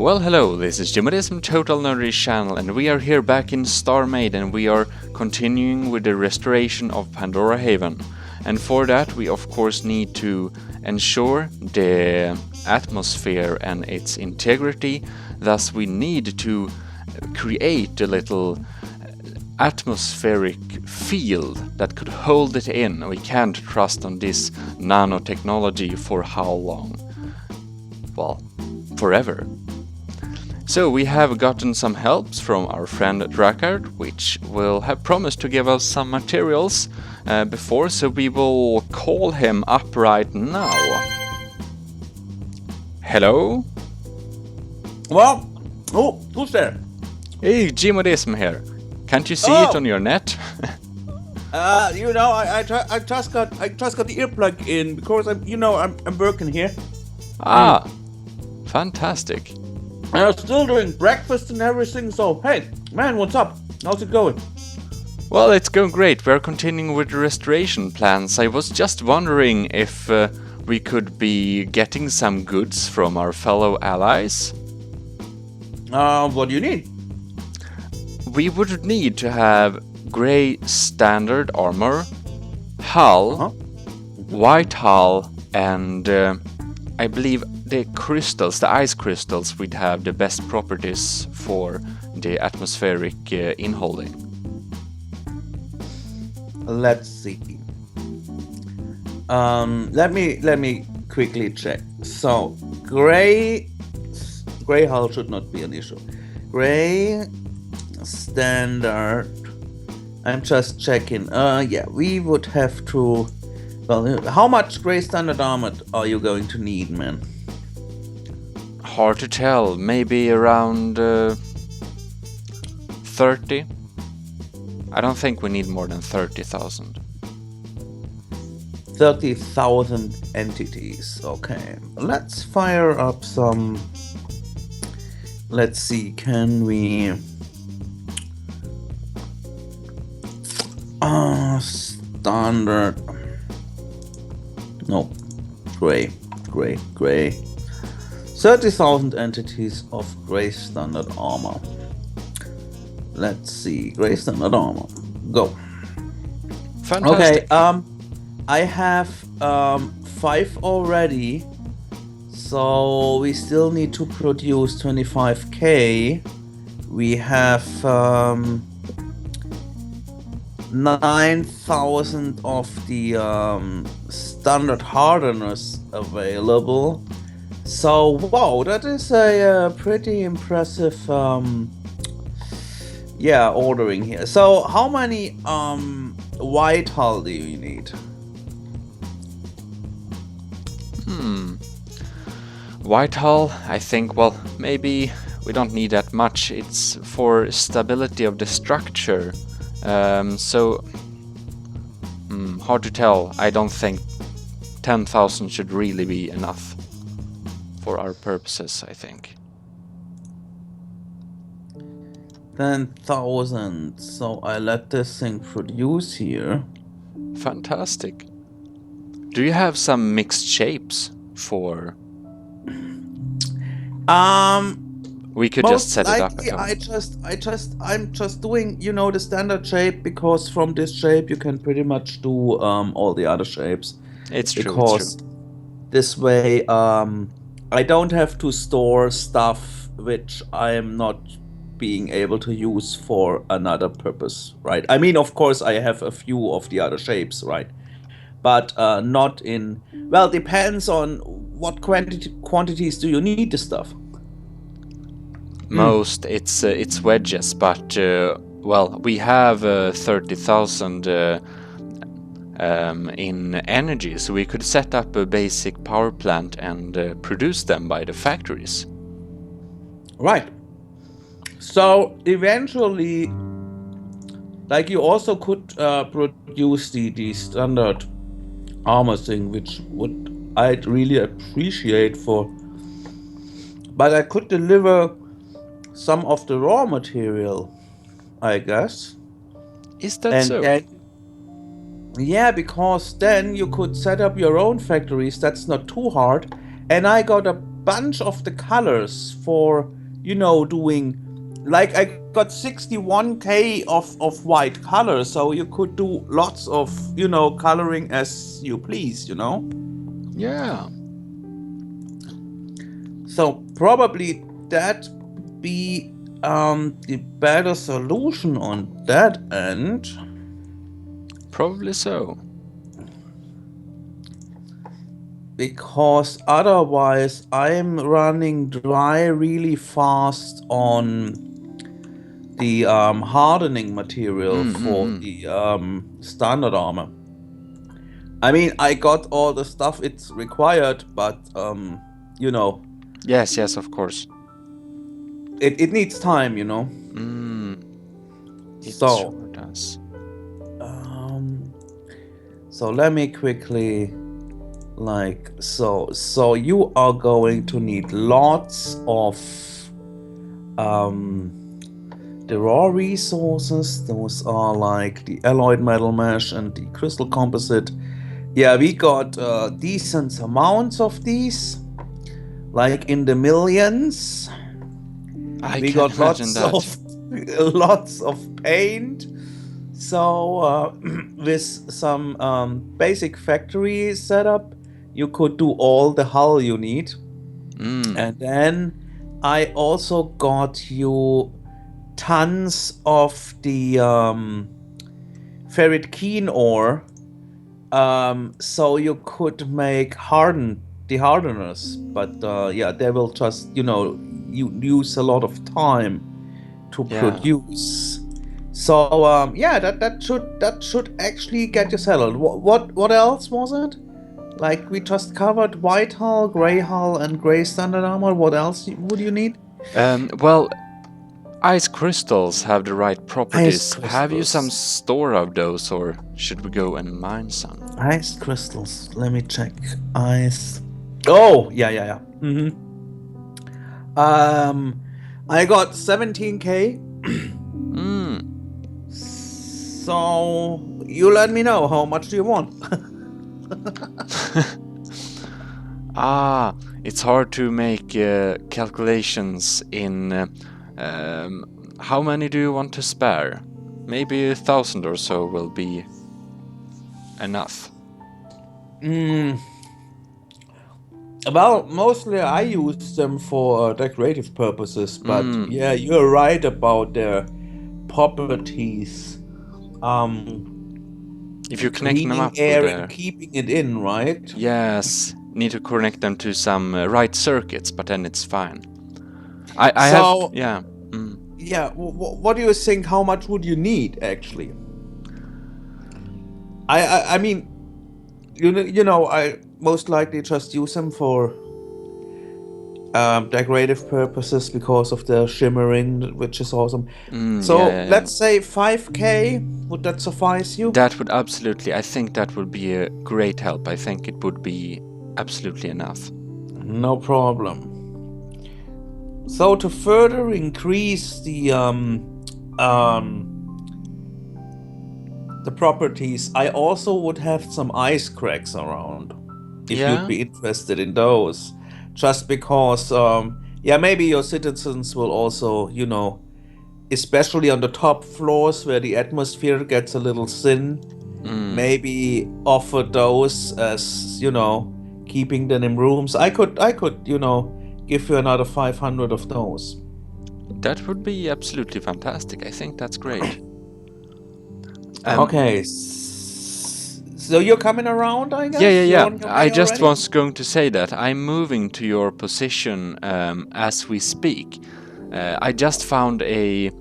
Well, hello, this is Gmodism Total Nerdy channel, and we are here back in StarMade, and we are continuing with the restoration of Pandora Haven. And for that, we of course need to ensure the atmosphere and its integrity. Thus, we need to create a little atmospheric field that could hold it in. We can't trust on this nanotechnology for how long? Well, forever. So we have gotten some helps from our friend Drakkart, which will have promised to give us some materials before, so we will call him up right now. Hello? Well, oh, who's there? Hey, Gmodism here. Can't you see it on your net? I just got the earplug in because I'm working here. Fantastic. I'm still doing breakfast and everything. So hey, man, what's up? How's it going? Well, it's going great. We're continuing with the restoration plans. I was just wondering if we could be getting some goods from our fellow allies. What do you need? We would need to have grey standard armor, hull, white hull, and I believe the crystals, the ice crystals, would have the best properties for the atmospheric inholding. Let's see. Let me quickly check. So gray hull should not be an issue. Gray standard. I'm just checking. Yeah, we would have to. Well, how much gray standard armor are you going to need, man? Hard to tell. Maybe around 30. I don't think we need more than 30,000. 30,000 entities. Okay, let's fire up some. Let's see. Can we? Standard. No, gray. 30,000 entities of gray standard armor. Let's see, gray standard armor. Go. Fantastic. Okay. I have 5 already, so we still need to produce 25k. We have 9,000 of the standard hardeners available. So wow, that is a pretty impressive ordering here. So how many white hull do you need? White hull, I think, well, maybe we don't need that much. It's for stability of the structure. Hard to tell. I don't think 10,000 should really be enough for our purposes, I think. 10,000. So I let this thing produce here. Fantastic. Do you have some mixed shapes for? We could just set it up. I'm just doing, the standard shape, because from this shape you can pretty much do all the other shapes. It's true. Because this way I don't have to store stuff which I am not being able to use for another purpose, right? I mean, of course, I have a few of the other shapes, right? But not in. Well, depends on what quantities do you need the stuff. Most it's wedges, but well, we have 30,000 in energy, so we could set up a basic power plant and produce them by the factories. Right. So eventually, like, you also could produce the standard armor thing, which I'd really appreciate for. But I could deliver some of the raw material, I guess. Is that so? Yeah, because then you could set up your own factories. That's not too hard. And I got a bunch of the colors for doing, like, I got 61k of white color, so you could do lots of, coloring as you please, Yeah. So probably that be the better solution on that end. Probably so. Because otherwise I'm running dry really fast on the hardening material for the standard armor. I mean, I got all the stuff it's required, but Yes, of course. it needs time, It So sure does. so let me quickly, like, so you are going to need lots of the raw resources. Those are like the alloyed metal mesh and the crystal composite. Yeah, we got decent amounts of these, like in the millions. We can got imagine that. lots of paint. So with some basic factory setup, you could do all the hull you need. And then I also got you tons of the ferrit keen ore, so you could make the hardeners. But yeah, they will just you use a lot of time to produce. So yeah, that should actually get you settled. What else was it? Like, we just covered white hull, gray hull, and gray standard armor. What else would you need? Well, ice crystals have the right properties. Ice Have you some crystals. store of those, or should we go and mine some? Ice crystals. Let me check. Ice. Oh, yeah. I got 17k. So you let me know, how much do you want? It's hard to make calculations in how many do you want to spare? Maybe 1,000 or so will be enough. Well, mostly I use them for decorative purposes, but yeah, you're right about their properties. If you connect them Cleaning up with air and keeping it in, right? Yes, need to connect them to some right circuits, but then it's fine. I have, So yeah. yeah, what do you think? How much would you need actually? I mean, I most likely just use them for decorative purposes because of the shimmering, which is awesome. So let's say 5k. Would that suffice you? That would absolutely, I think that would be a great help. I think it would be absolutely enough. No problem. So to further increase the properties, I also would have some ice cracks around, if you'd be interested in those. Just because, yeah, maybe your citizens will also, especially on the top floors where the atmosphere gets a little thin, maybe offer those as, keeping them in rooms. I could, give you another 500 of those. That would be absolutely fantastic. I think that's great. Okay, so you're coming around, I guess? Yeah. You're on your I way just already? was going to say that I'm moving to your position as we speak. I just found a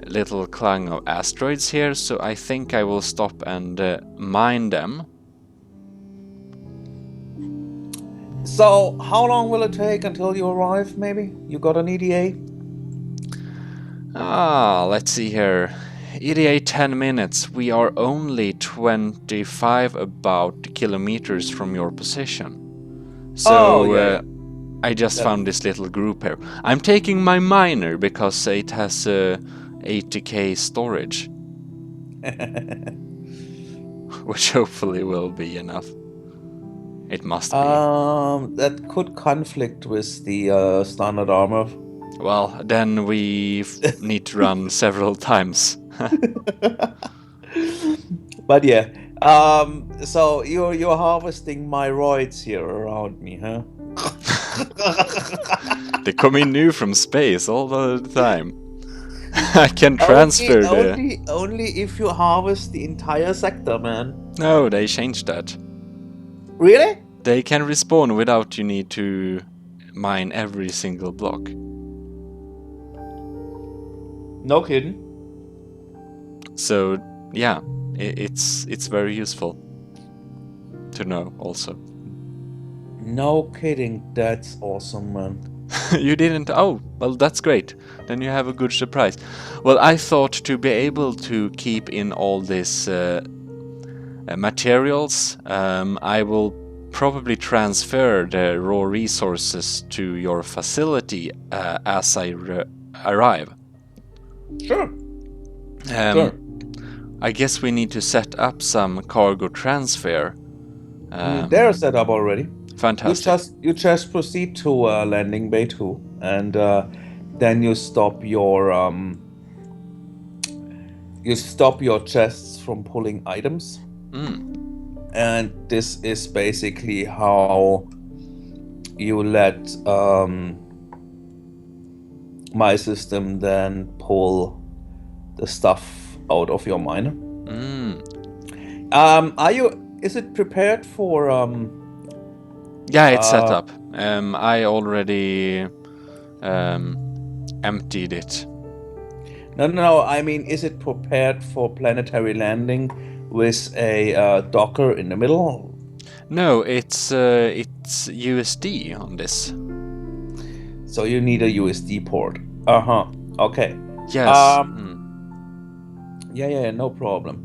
little clung of asteroids here, so I think I will stop and mine them. So, how long will it take until you arrive, maybe? You got an EDA? Let's see here. EDA 10 minutes. We are only 25 about kilometers from your position. So, I just found this little group here. I'm taking my miner because it has 80k storage. Which hopefully will be enough. It must be. That could conflict with the standard armor. Well, then we need to run several times. But yeah, so you're harvesting my roids here around me, huh? They come in new from space all the time. I can transfer Only if you harvest the entire sector, man. No, they changed that. Really? They can respawn without you need to mine every single block. No kidding. So yeah, it's very useful to know also. No kidding. That's awesome, man. You didn't? Oh, well, that's great. Then you have a good surprise. Well, I thought to be able to keep in all this materials, I will probably transfer the raw resources to your facility as I arrive. Sure. Sure. I guess we need to set up some cargo transfer. They're set up already. Fantastic. You just proceed to landing bay 2, and then you stop your chests from pulling items. And this is basically how you let my system then pull the stuff out of your miner. Is it prepared for Yeah, it's set up. I already emptied it. No, I mean, is it prepared for planetary landing with a docker in the middle? No, it's USD on this. So you need a USD port. Okay. Yes. Yeah, no problem.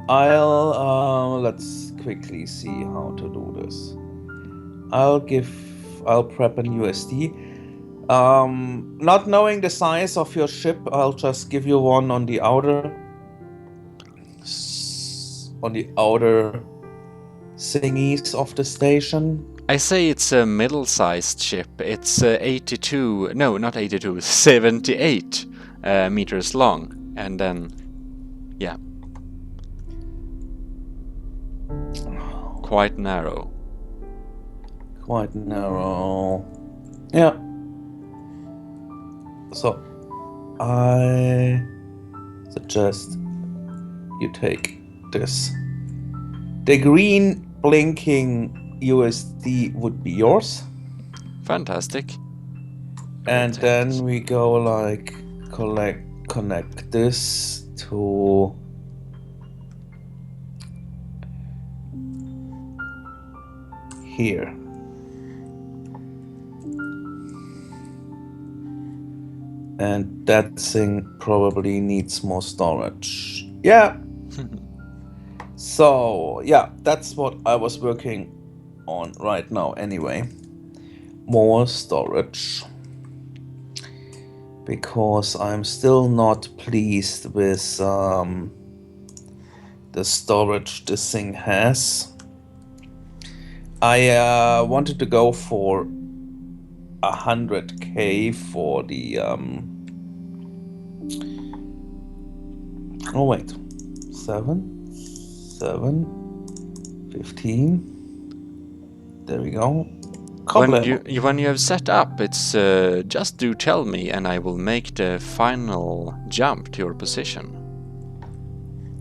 Let's quickly see how to do this. I'll prep an USD. Not knowing the size of your ship, I'll just give you one on the outer thingies of the station. I say it's a middle-sized ship. It's 82, no, not 82, 78 meters long, and then, yeah, quite narrow. Quite narrow. Yeah. So, I suggest you take this. The green blinking USD would be yours. Fantastic. And then we go like connect this to here. And that thing probably needs more storage. Yeah. So, yeah, that's what I was working on right now anyway. More storage. Because I'm still not pleased with the storage this thing has. I wanted to go for 100k for the oh wait, 15. There we go. When you have set up, it's just do tell me, and I will make the final jump to your position.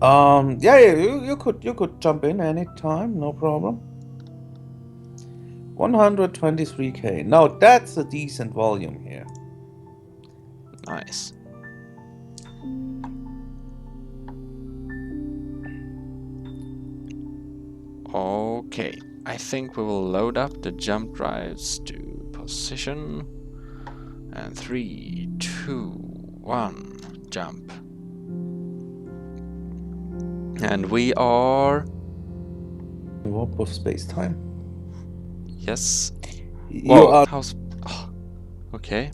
Yeah, you could jump in anytime, no problem. 123k. Now that's a decent volume here. Nice. Okay, I think we will load up the jump drives to position. And 3, 2, 1, jump. And we are... Warp of space-time. Yes. Whoa, how's... Oh, okay.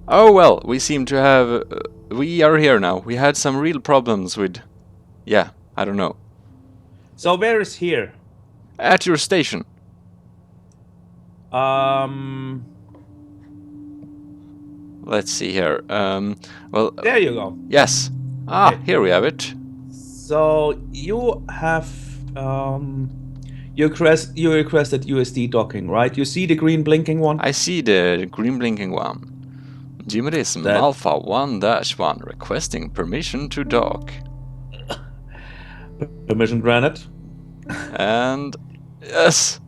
Oh well, we seem to have... we are here now. We had some real problems with... yeah, I don't know. So where is here? At your station. 1 let's see here. Well, There you go. yes. Okay. Here we have it. So you have you requested USD docking, right? You see the green blinking one? I see the green blinking one. Gmodism That- Alpha 1-1 requesting permission to dock. Permission granted. And yes,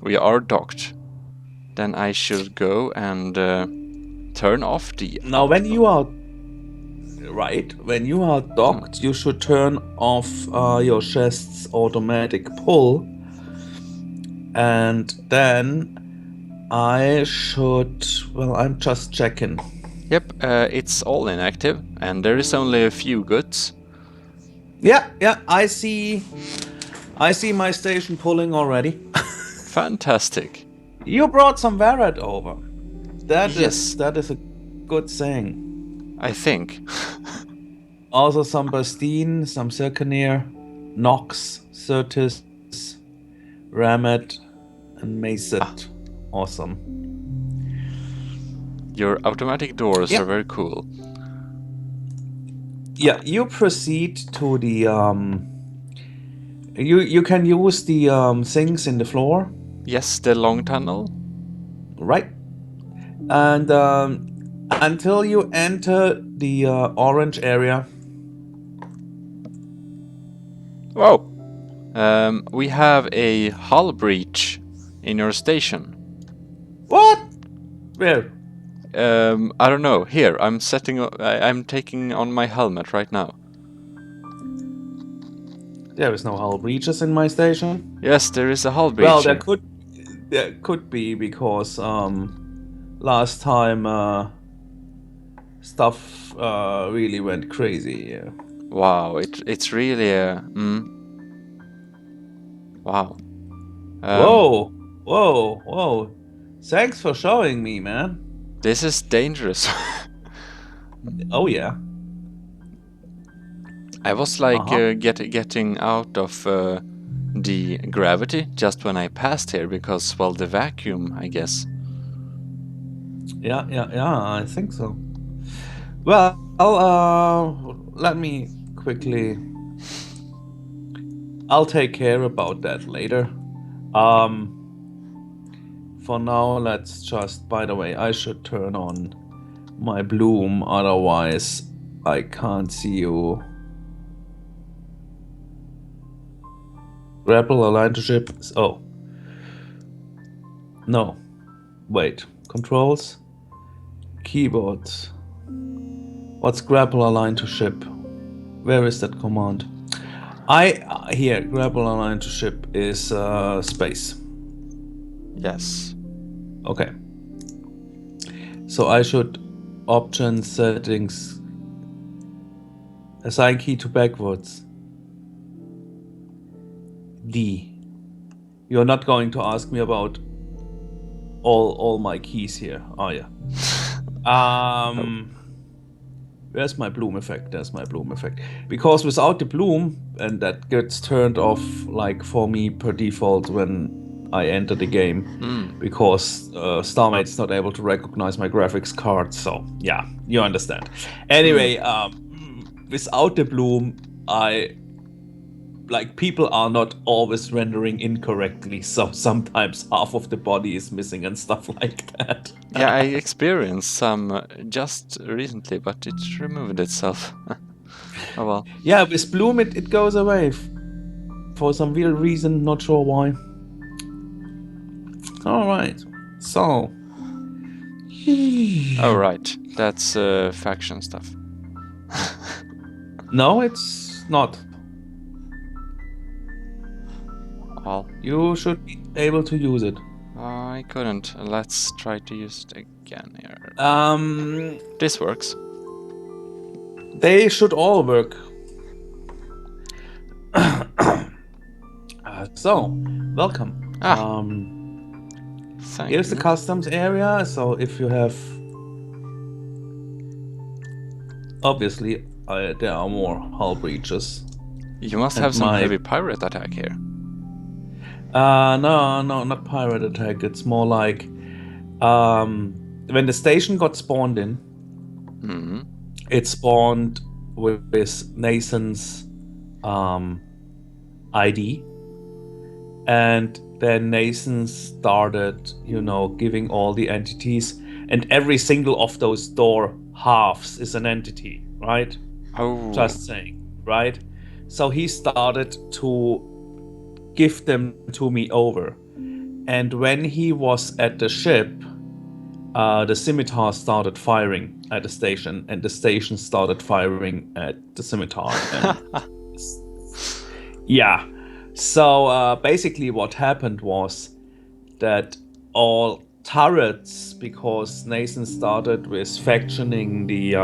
we are docked. Then I should go and turn off the. Now, when you are docked, you should turn off your chest's automatic pull, and then I should. Well, I'm just checking. Yep, it's all inactive, and there is only a few goods. Yeah, I see my station pulling already. Fantastic. You brought some Varad over. That Yes. is a good thing. I think. Also some Bastine, some Zirconeer, Nox, Certis, Ramet, and Macet. Awesome. Your automatic doors Yep. are very cool. Yeah, you proceed to the you can use the things in the floor, Yes, the long tunnel. right? And until you enter the orange area. Whoa! We have a hull breach in your station. What? Where? I don't know. Here, I'm taking on my helmet right now. There is no hull breaches in my station. Yes, there is a hull breach. Well, here. there could be because last time stuff really went crazy. Yeah. Wow, it's really a wow. Whoa! Thanks for showing me, man. This is dangerous. Oh yeah. I was like getting out of the gravity just when I passed here because, well, the vacuum, I guess. Yeah, I think so. Well, let me quickly. I'll take care about that later. For now, let's just. By the way, I should turn on my bloom, otherwise I can't see you. Grapple align to ship. Oh. No. Wait. Controls. Keyboard. What's grapple align to ship? Where is that command? Here, grapple align to ship is space. Yes. Okay. So I should option settings. Assign key to backwards. D. You're not going to ask me about all my keys here, are you? Where's my bloom effect? There's my bloom effect. Because without the bloom, and that gets turned off like for me per default when I enter the game, because StarMade's not able to recognize my graphics card. So yeah, you understand. Anyway, without the bloom, people are not always rendering incorrectly, so sometimes half of the body is missing and stuff like that. Yeah, I experienced some just recently, but it removed itself. Oh well. Yeah, with bloom it goes away for some weird reason, not sure why. Alright, so... Alright, that's faction stuff. No, it's not. Well, You should be able to use it. I couldn't. Let's try to use it again here. This works. They should all work. So, welcome. Thank Here's you. the customs area, so if you have... Obviously, there are more hull breaches. You must have some heavy pirate attack here. No, not pirate attack. It's more like when the station got spawned in, it spawned with Nathan's ID, and then Nathan started, giving all the entities, and every single of those door halves is an entity, right? Oh. Just saying, right? So he started to give them to me over. And when he was at the ship, the scimitar started firing at the station, and the station started firing at the scimitar. And yeah. So basically what happened was that all turrets, because Nathan started with factioning the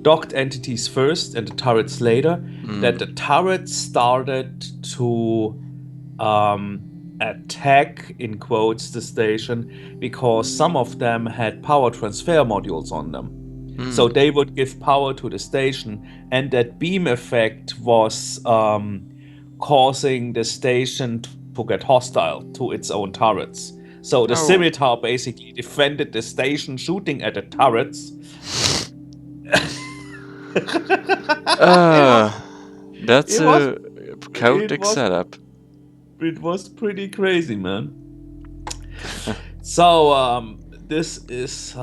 docked entities first and the turrets later, that the turrets started to attack, in quotes, the station, because some of them had power transfer modules on them. So they would give power to the station, and that beam effect was causing the station to get hostile to its own turrets. So the scimitar basically defended the station, shooting at the turrets. That's a chaotic setup. It was pretty crazy, man. So this is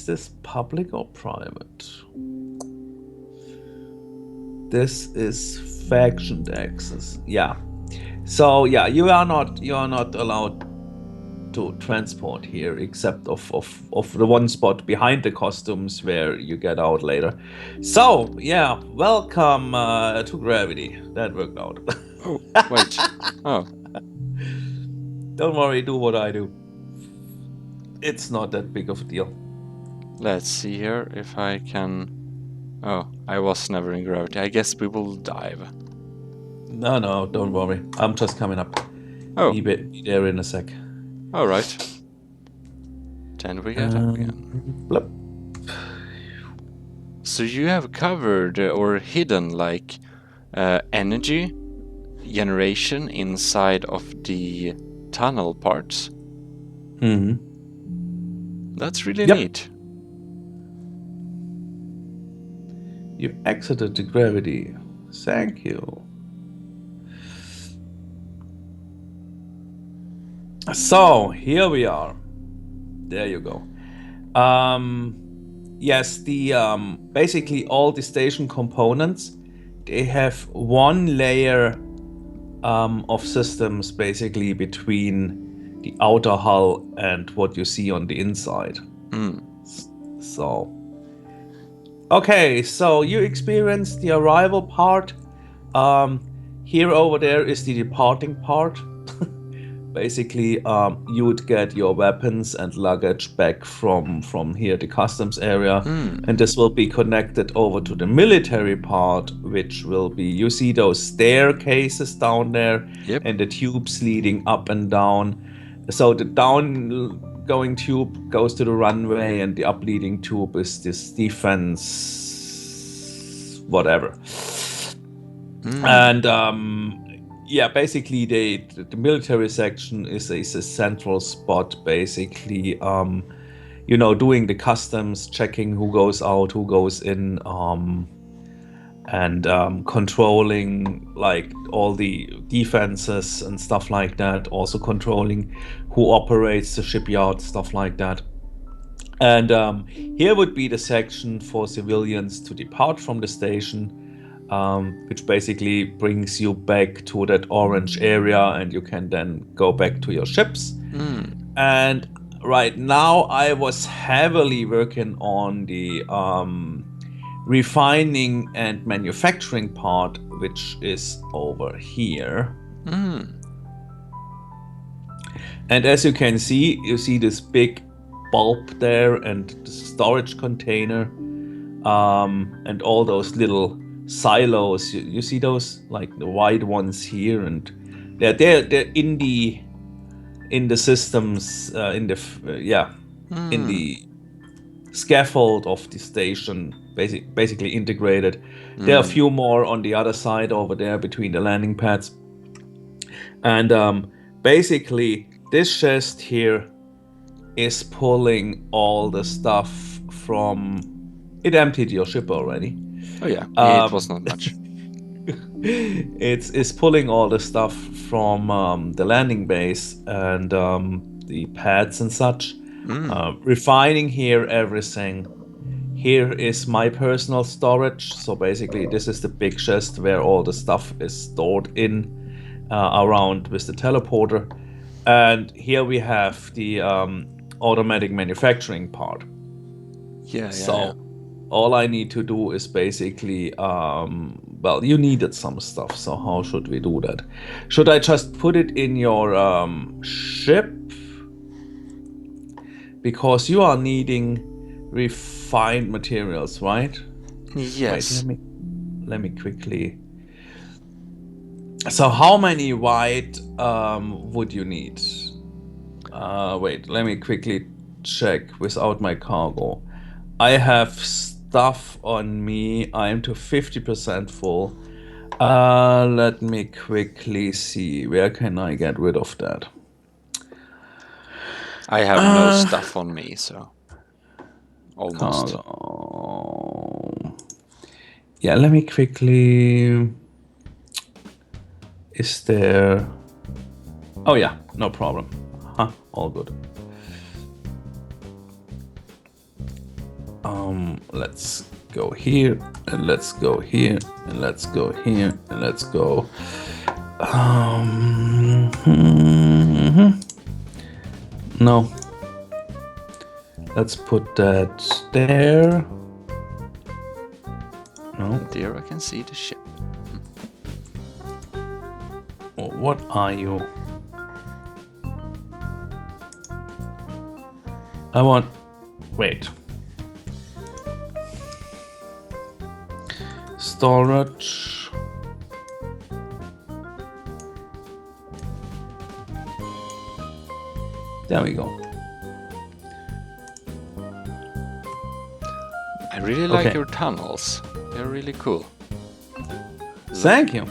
this public or private? This is factioned access. Yeah. So yeah, you are not allowed to transport here, except of the one spot behind the costumes where you get out later. So yeah, welcome to Gravity. That worked out. Oh, wait. Oh. Don't worry, do what I do. It's not that big of a deal. Let's see here if I can... Oh, I was never in gravity. I guess we will dive. No, don't worry. I'm just coming up. Oh. Be there in a sec. Alright. Then we get up again. Blip. So you have covered or hidden like energy generation inside of the tunnel parts. That's really neat. You exited the gravity. Thank you. So here we are. There you go. Yes, the basically all the station components, they have one layer of systems basically between the outer hull and what you see on the inside. So okay, so you experienced the arrival part. Here over there is the departing part. Basically, you would get your weapons and luggage back from here, the customs area, and this will be connected over to the military part, which will be, you see those staircases down there, and the tubes leading up and down. So the down-going tube goes to the runway, and the up-leading tube is this defense whatever. And yeah, basically the military section is a central spot, basically, doing the customs, checking who goes out, who goes in, and controlling like all the defenses and stuff like that, also controlling who operates the shipyard, stuff like that. And here would be the section for civilians to depart from the station, which basically brings you back to that orange area, and you can then go back to your ships. And right now I was heavily working on the refining and manufacturing part, which is over here. And as you can see, you see this big bulb there and the storage container, and all those little silos. You see those, like the wide ones here, and they're in the systems, in the scaffold of the station, basically integrated. There are a few more on the other side over there between the landing pads, and basically this chest here is pulling all the stuff from... It emptied your ship already. Oh yeah, it was not much. It's pulling all the stuff from the landing base and the pads and such. Refining here everything. Here is my personal storage. So basically, this is the big chest where all the stuff is stored in around with the teleporter. And here we have the automatic manufacturing part. Yeah. All I need to do is basically, well, you needed some stuff, so how should we do that? Should I just put it in your ship? Because you are needing refined materials, right? Yes. Wait, let me quickly... So how many white would you need? Wait, let me quickly check without my cargo. I have stuff on me. I'm to 50% full. Let me quickly see. Where can I get rid of that? I have no stuff on me, so almost. Cargo. Yeah, let me quickly... Is there... Oh yeah, no problem. All good. Let's go here, and let's go here, and let's go here, and let's go... No. Let's put that there. No. There I can see the ship. What are you? I want... Wait. Storage. There we go. I really like your tunnels. They're really cool. Thank you.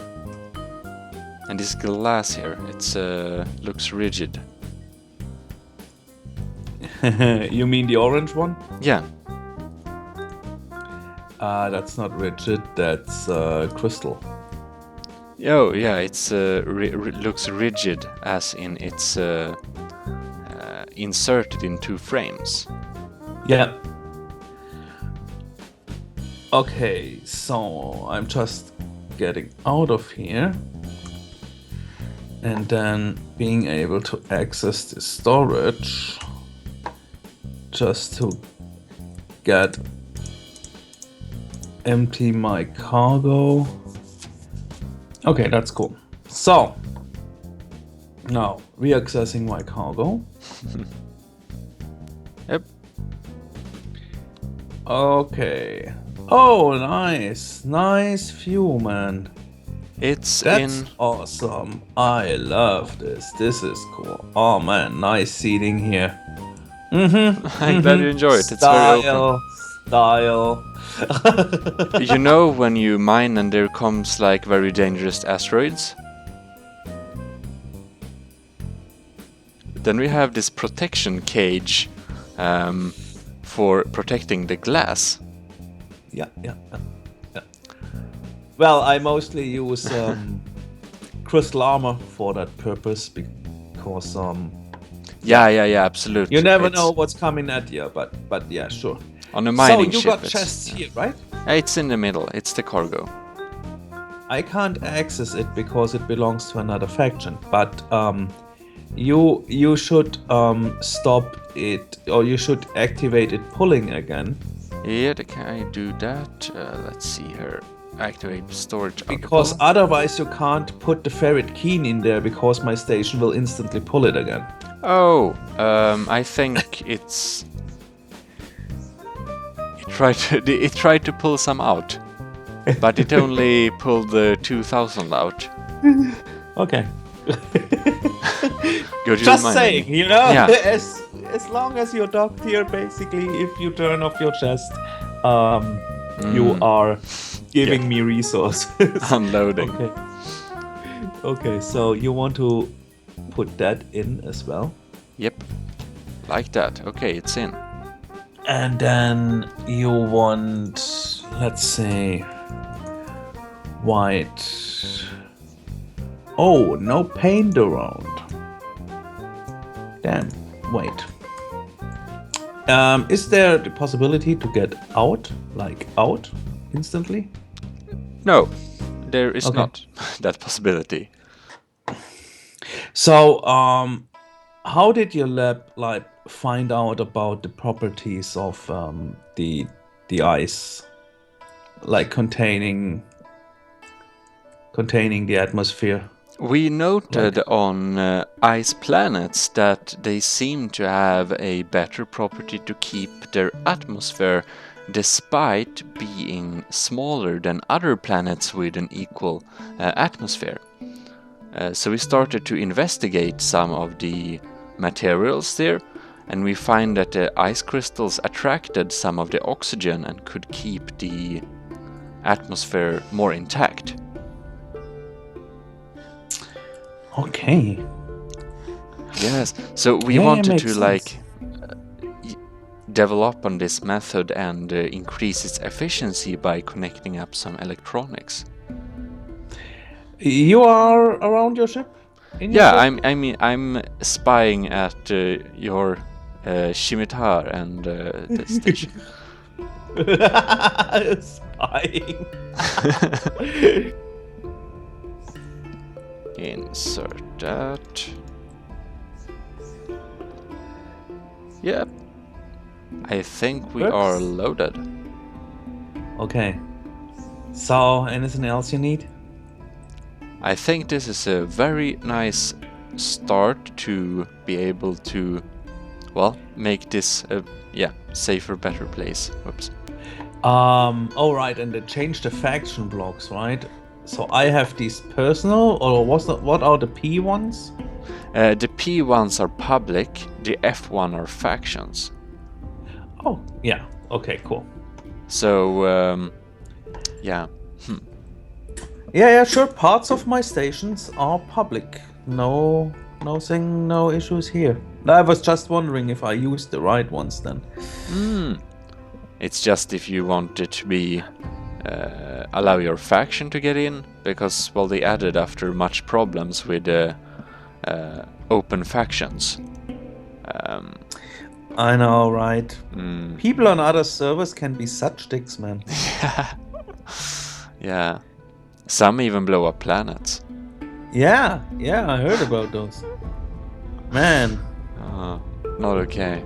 And this glass here, it's looks rigid. You mean the orange one? Yeah. That's not rigid, that's crystal. Oh, yeah, it's looks rigid, as in it's inserted in 2 frames. Yeah. Okay, so I'm just getting out of here. And then being able to access the storage just to get empty my cargo. Okay, that's cool. So now reaccessing my cargo. Yep. Okay. Oh, nice view, man. That's awesome. I love this. This is cool. Oh man, nice seating here. I'm glad you enjoy it. It's very open. Style. You know when you mine and there comes like very dangerous asteroids? Then we have this protection cage for protecting the glass. Yeah. Well, I mostly use crystal armor for that purpose because Yeah, absolutely. you never know what's coming at you, but yeah, sure. On a mining so you ship, got chests here, right? It's in the middle. It's the cargo. I can't access it because it belongs to another faction, but you should stop it, or you should activate it pulling again. Yeah, can I do that? Let's see here. Activate storage. Because otherwise you can't put the ferret key in there because my station will instantly pull it again. Oh, I think it's... It tried to pull some out, but it only pulled the 2000 out. Okay. Good, just saying, you know, yeah. as long as you're docked here, basically, if you turn off your chest, you are giving me resources. Unloading. Okay, so you want to put that in as well? Yep. Like that. Okay, it's in. And then you want, let's say, white. Oh, no paint around. Damn. Wait. Is there the possibility to get out, like out, instantly? No, there is Okay. not that possibility. So, how did your lab like find out about the properties of the ice, like containing the atmosphere? We noted on ice planets that they seem to have a better property to keep their atmosphere despite being smaller than other planets with an equal atmosphere. So we started to investigate some of the materials there, and we find that the ice crystals attracted some of the oxygen and could keep the atmosphere more intact. Okay. Yes, so we Yeah, wanted makes to sense. develop on this method and increase its efficiency by connecting up some electronics. You are around your ship? In your Yeah, ship? I'm spying at your scimitar and the station. Spying. Insert that. Yep. I think we are loaded. Okay. So, anything else you need? I think this is a very nice start to be able to, well, make this a safer, better place. Whoops. Oh right, and they changed the faction blocks, right? So I have these personal, or what are the P ones? The P ones are public, the F1 are factions. Oh, yeah. Okay, cool. So, yeah. Yeah, sure. Parts of my stations are public. No issues here. I was just wondering if I used the right ones then. It's just if you want it to be allow your faction to get in, because, well, they added after much problems with open factions. I know, right? People on other servers can be such dicks, man. Yeah. Some even blow up planets. Yeah, I heard about those. Man. Not okay.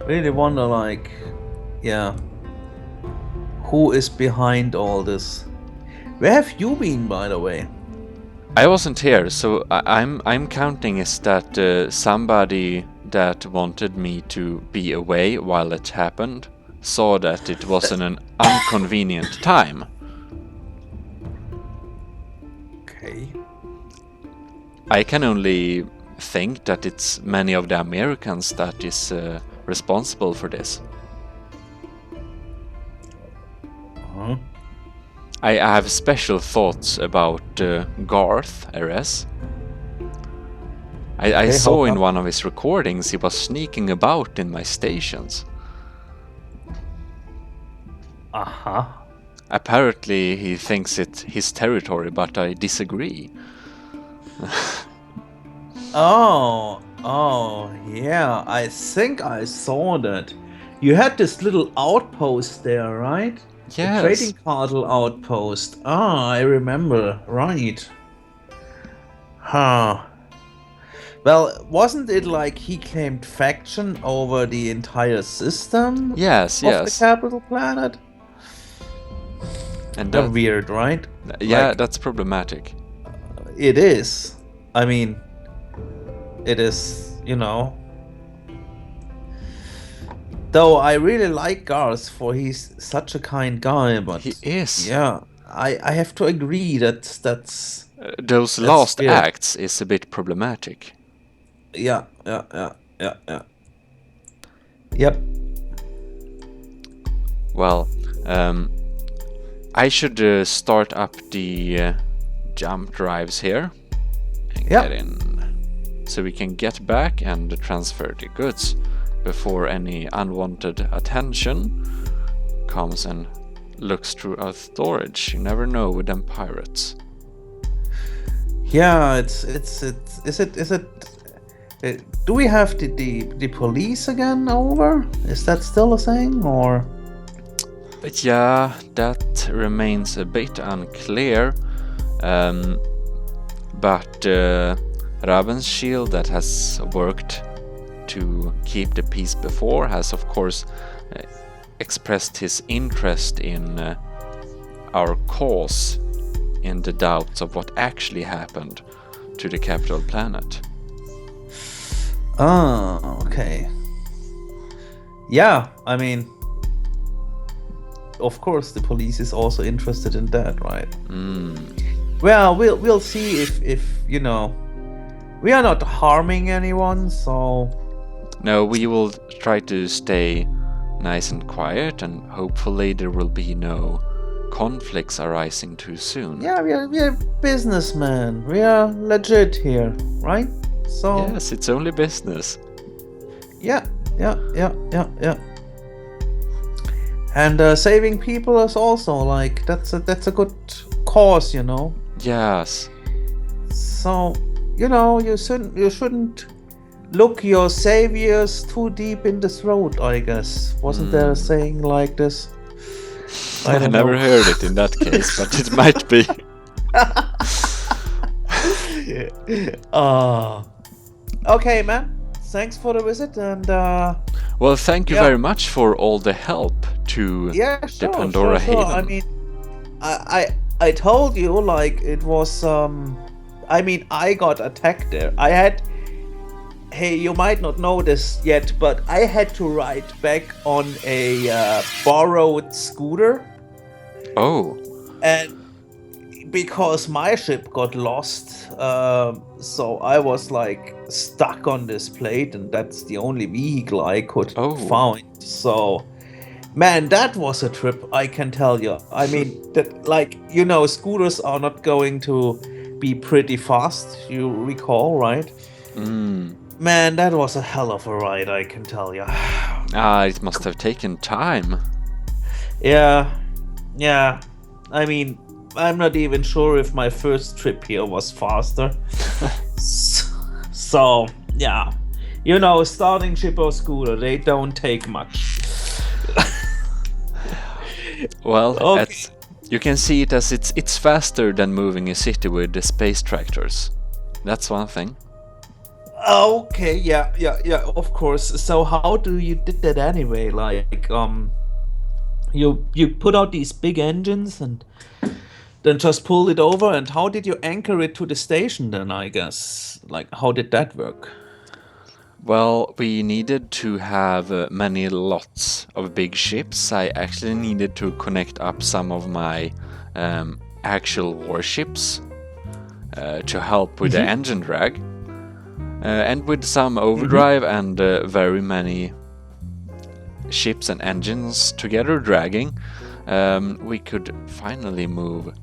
Really wonder, like, yeah, who is behind all this? Where have you been, by the way? I wasn't here, so I'm counting is that somebody that wanted me to be away while it happened saw that it was in an inconvenient time. Okay. I can only think that it's many of the Americans that is responsible for this. Huh? I have special thoughts about Garth, RS. I saw in one of his recordings he was sneaking about in my stations. Uh-huh. Apparently he thinks it's his territory, but I disagree. Oh, yeah, I think I saw that. You had this little outpost there, right? Yes. The trading cartel outpost. Ah, I remember, right. Huh. Well, wasn't it like he claimed faction over the entire system? Yes. Of the capital planet? And that's weird, right? Yeah, like, that's problematic. It is. I mean, it is, you know. Though I really like Garth, for he's such a kind guy, but he is. Yeah, I have to agree that's those last weird. acts is a bit problematic. Yeah. Yep. Well, I should start up the jump drives here. and get in. So we can get back and transfer the goods before any unwanted attention comes and looks through our storage. You never know with them pirates. Yeah, is it do we have the police again over? Is that still a thing, or? But yeah, that remains a bit unclear. But Raven's shield, that has worked to keep the peace before, has of course expressed his interest in our cause, in the doubts of what actually happened to the capital planet. Oh, okay. Yeah, I mean, of course the police is also interested in that, right? Well, we'll see if you know, we are not harming anyone, so No, we will try to stay nice and quiet, and hopefully there will be no conflicts arising too soon. yeah, we are businessmen. We are legit here, right? So Yes, it's only business. yeah. And saving people is also like that's a good cause, you know. Yes. So you know you shouldn't look your saviors too deep in the throat, I guess. Wasn't there a saying like this? I never heard it in that case, but it might be. Okay, man. Thanks for the visit, and Well, thank you very much for all the help to the Pandora Haven. I mean, I told you, like, it was I mean, I got attacked there. Hey, you might not know this yet, but I had to ride back on a borrowed scooter. Oh. And because my ship got lost, so I was like stuck on this plate, and that's the only vehicle I could find. So, man, that was a trip, I can tell you. I mean, that, like, you know, scooters are not going to be pretty fast, you recall, right? Man, that was a hell of a ride, I can tell you. It must have taken time. Yeah. I mean, I'm not even sure if my first trip here was faster. So, yeah. You know, starting ship or scooter, they don't take much. Well, you can see it as it's faster than moving a city with the space tractors. That's one thing. Okay, yeah, of course. So how do you did that anyway? Like, you put out these big engines and then just pulled it over, and how did you anchor it to the station then, I guess? Like, how did that work? Well, we needed to have many lots of big ships. I actually needed to connect up some of my actual warships to help with the engine drag. And with some overdrive and very many ships and engines together dragging, we could finally move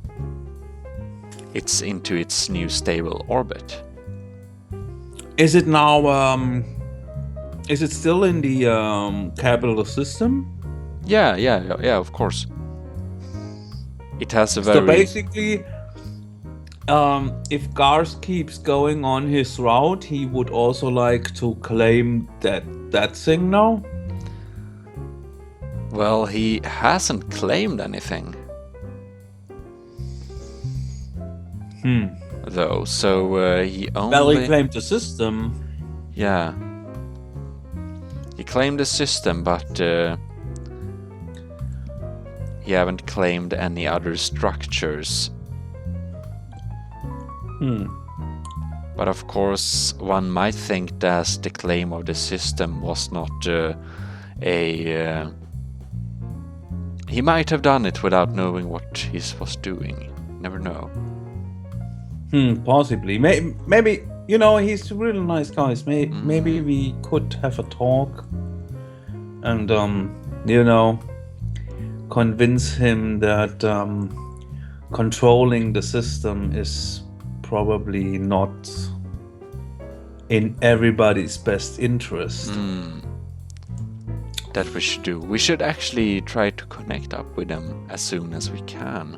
it into its new stable orbit. Is it now, is it still in the capital system? Yeah, of course. It has a very... So basically, if Garth keeps going on his route, he would also like to claim that thing now? Well, he hasn't claimed anything. Though, so he only... Well, he claimed the system. Yeah. He claimed the system, but he haven't claimed any other structures. But of course, one might think that the claim of the system was not he might have done it without knowing what he was doing. Never know. Possibly. Maybe, you know, he's a really nice guy. Maybe we could have a talk and, you know, convince him that controlling the system is probably not in everybody's best interest. That we should do. We should actually try to connect up with them as soon as we can.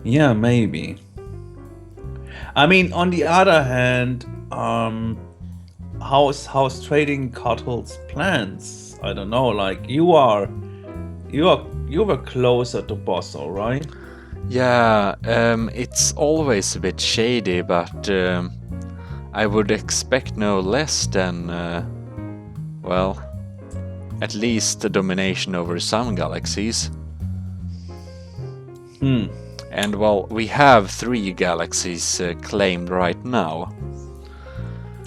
Yeah, maybe. I mean, on the other hand, how's Drakkart plans? I don't know. Like you were closer to Bosso, right? Yeah, it's always a bit shady, but I would expect no less than, well, at least the domination over some galaxies. And well, we have 3 galaxies claimed right now.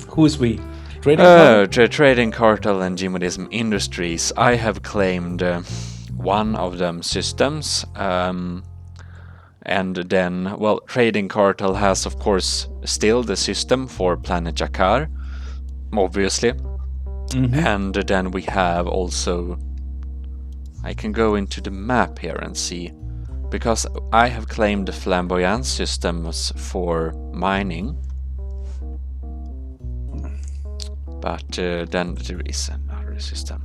Who's we? Trading Cartel and Gmodism Industries. I have claimed one of them systems. And then, well, Trading Cartel has, of course, still the system for planet Drakkkart, obviously. And then we have also... I can go into the map here and see. Because I have claimed the flamboyant systems for mining. But then there is another system.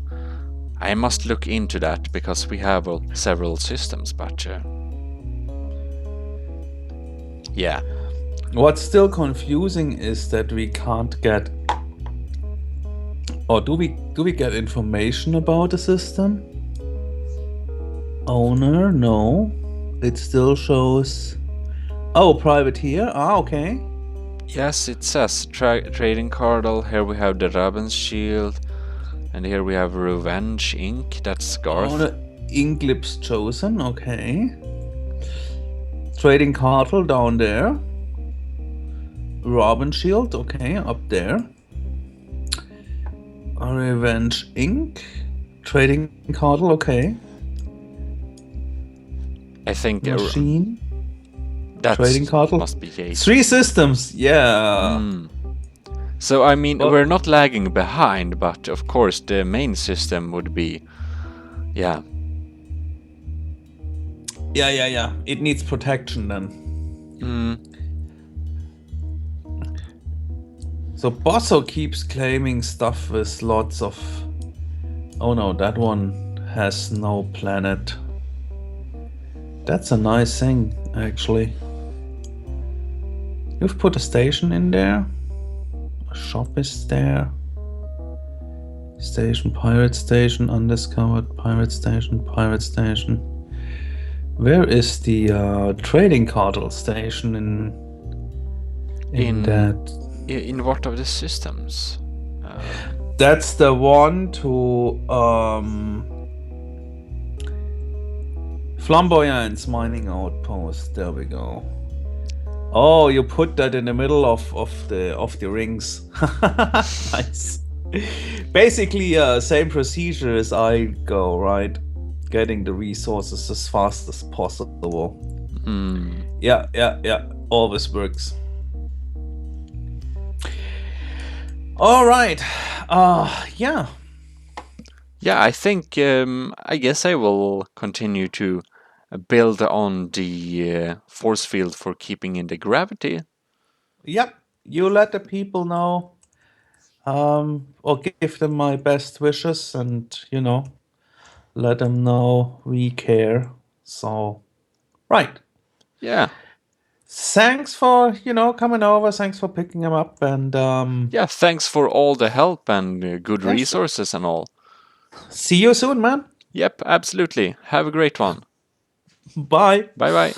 I must look into that because we have several systems, but... yeah. What's still confusing is that we can't get... Or do we get information about the system? Owner? No. It still shows... Oh, privateer? Ah, okay. Yes, it says Trading Cartel. Here we have the Raven's Shield. And here we have Revenge Inc. That's Garth. Owner Inglip's chosen, okay. Trading Cartel down there. Robin Shield, okay, up there. Revenge Inc. Trading Cartel, okay. I think Machine. That Trading Cartel must be Gates. 3 systems, yeah. So I mean, we're not lagging behind, but of course the main system would be, yeah. Yeah. It needs protection then. So Bosso keeps claiming stuff with lots of... Oh no, that one has no planet. That's a nice thing, actually. You've put a station in there. A shop is there. Station, pirate station, undiscovered, pirate station, pirate station. Where is the Trading Cartel station in that? In what of the systems? That's the one to Flamboyant's mining outpost. There we go. Oh, you put that in the middle of the rings. Nice. Basically, same procedure as I go, right? Getting the resources as fast as possible. Yeah. Always works. All right. Yeah. Yeah, I think, I guess I will continue to build on the force field for keeping in the gravity. Yep. You let the people know. Or give them my best wishes and, let them know we care. So, right. Yeah. Thanks for, coming over. Thanks for picking them up. And yeah, thanks for all the help and good resources and all. See you soon, man. Yep, absolutely. Have a great one. Bye. Bye-bye.